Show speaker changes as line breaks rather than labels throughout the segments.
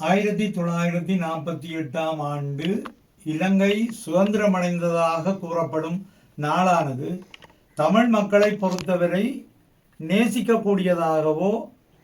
1948 ஆண்டு இலங்கை சுதந்திரமடைந்ததாக கூறப்படும் நாளானது தமிழ் மக்களை பொறுத்தவரை நேசிக்கக்கூடியதாகவோ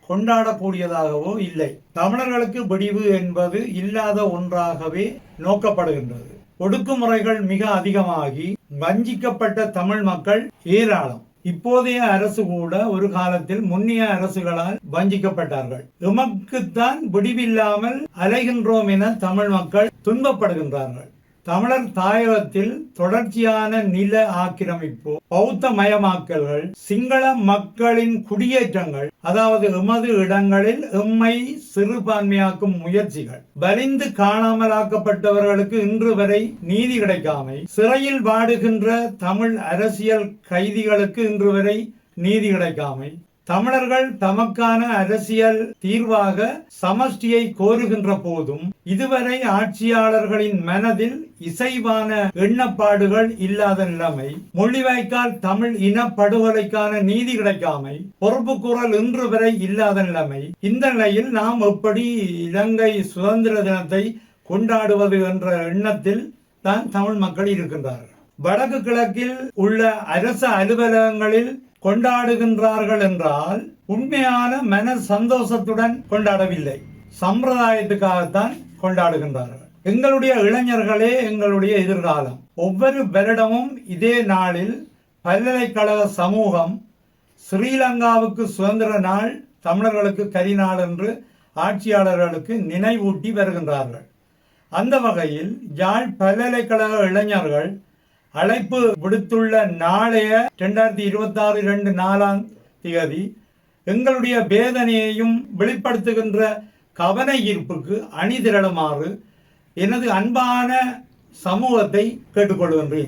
கொண்டாடக்கூடியதாகவோ இல்லை. தமிழர்களுக்கு விடிவு என்பது இல்லாத ஒன்றாகவே நோக்கப்படுகின்றது. ஒடுக்குமுறைகள் மிக அதிகமாகி வஞ்சிக்கப்பட்ட தமிழ் மக்கள் ஏராளம். இப்போதைய அரசு கூட ஒரு காலத்தில் முன்னிய அரசுகளால் வஞ்சிக்கப்பட்டார்கள். எமக்குத்தான் விடிவில்லாமல் அலைகின்றோம் என தமிழ் மக்கள் துன்பப்படுகின்றார்கள். தமிழர் தாயகத்தில் தொடர்ச்சியான நில ஆக்கிரமிப்பு, பௌத்த மயமாக்கல்கள், சிங்கள மக்களின் குடியேற்றங்கள், அதாவது எமது இடங்களில் எம்மை சிறுபான்மையாக்கும் முயற்சிகள், வலிந்து காணாமலாக்கப்பட்டவர்களுக்கு இன்று வரை நீதி கிடைக்காமை, சிறையில் வாடுகின்ற தமிழ் அரசியல் கைதிகளுக்கு இன்று வரை நீதி கிடைக்காமை, தமிழர்கள் தமக்கான அரசியல் தீர்வாக சமஷ்டியை கோருகின்ற போதும் இதுவரை ஆட்சியாளர்களின் மனதில் இசைவான எண்ணப்பாடுகள் இல்லாத நிலைமை, முள்ளிவாய்க்கால் தமிழ் இனப்படுகொலைக்கான நீதி கிடைக்காமை, பொறுப்பு குரல் இன்று வரை இல்லாத நிலைமை. இந்த நிலையில் நாம் எப்படி இலங்கை சுதந்திர தினத்தை கொண்டாடுவது என்ற எண்ணத்தில் தான் தமிழ் மக்கள் இருக்கின்றார்கள். வடக்கு கிழக்கில் உள்ள அரசு அலுவலகங்களில் கொண்டாடுகின்றார்கள் என்றால் உண்மையான மன சந்தோஷத்துடன் கொண்டாடவில்லை, சம்பிரதாயத்துக்காகத்தான் கொண்டாடுகின்றார்கள். எங்களுடைய இளைஞர்களே எங்களுடைய எதிர்காலம். ஒவ்வொரு வருடமும் இதே நாளில் பல்கலைக்கழக சமூகம் ஸ்ரீலங்காவுக்கு சுதந்திர நாள், தமிழர்களுக்கு கரிநாள் என்று ஆட்சியாளர்களுக்கு நினைவூட்டி வருகின்றார்கள். அந்த வகையில் யாழ் பல்கலைக்கழக இளைஞர்கள் அழைப்பு விடுத்துள்ள நாளைய 2026/2/4 எங்களுடைய வேதனையையும் வெளிப்படுத்துகின்ற கவன ஈர்ப்புக்கு அணிதிரளுமாறு எனது அன்பான சமூகத்தை கேட்டுக்கொள்கின்றேன்.